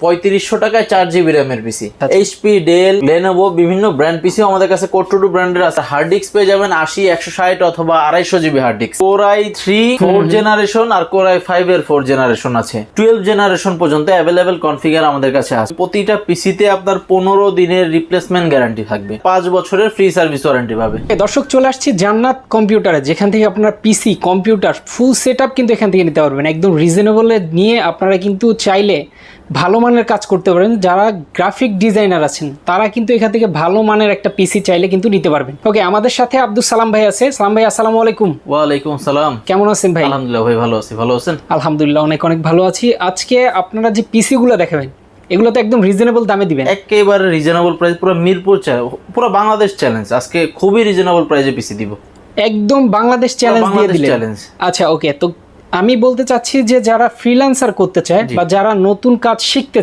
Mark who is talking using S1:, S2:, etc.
S1: 3500 টাকায় 4GB র্যামের পিসি। HP, del, Lenovo বিভিন্ন ব্র্যান্ড পিসিও আমাদের কাছে কোর টু ব্র্যান্ডের আছে। হার্ড ডিস্ক পেয়ে যাবেন 80, 160 অথবা 250GB hard disk. Core i3 4th generation আর কোর i5 এর 4th জেনারেশন আছে। 12th জেনারেশন পর্যন্ত অ্যাভেলেবেল কনফিগার আমাদের কাছে আছে। প্রতিটা পিসিতে আপনার 15 দিনের রিপ্লেসমেন্ট গ্যারান্টি থাকবে, 5 বছরের ফ্রি সার্ভিস ওয়ারেন্টি পাবে।
S2: দর্শক, চলে আসছি জান্নাত কম্পিউটারে, যেখান থেকে আপনার পিসি, কম্পিউটার ফুল সেটআপ কিন্তু এখান থেকে নিতে পারবেন। একদম রিজনেবলে নিয়ে আপনারা কিন্তু চাইলে ভালো মানের কাজ করতে পারেন। যারা গ্রাফিক ডিজাইনার আছেন তারা কিন্তু এখান থেকে ভালো মানের একটা পিসি চাইলে কিন্তু নিতে পারবেন। ওকে, আমাদের সাথে আব্দুল সালাম ভাই আছে। সালাম ভাই, আসসালামু আলাইকুম।
S1: ওয়ালাইকুম আসসালাম।
S2: কেমন আছেন ভাই?
S1: আলহামদুলিল্লাহ ভাই, ভালো আছি। ভালো আছেন?
S2: আলহামদুলিল্লাহ, অনেক ভালো আছি। আজকে আপনারা যে পিসি গুলো দেখাবেন এগুলো তো একদম রিজনেবল দামে দিবেন।
S1: একেবারে রিজনেবল প্রাইস, পুরো মিরপুর পুরো বাংলাদেশ চ্যালেঞ্জ। আজকে খুবই রিজনেবল প্রাইসে পিসি দিব।
S2: একদম বাংলাদেশ চ্যালেঞ্জ দিয়ে দিলেন। আচ্ছা, ওকে। তো আমি বলতে চাচ্ছি যে যারা ফ্রিল্যান্সার করতে চায় বা যারা নতুন কাজ শিখতে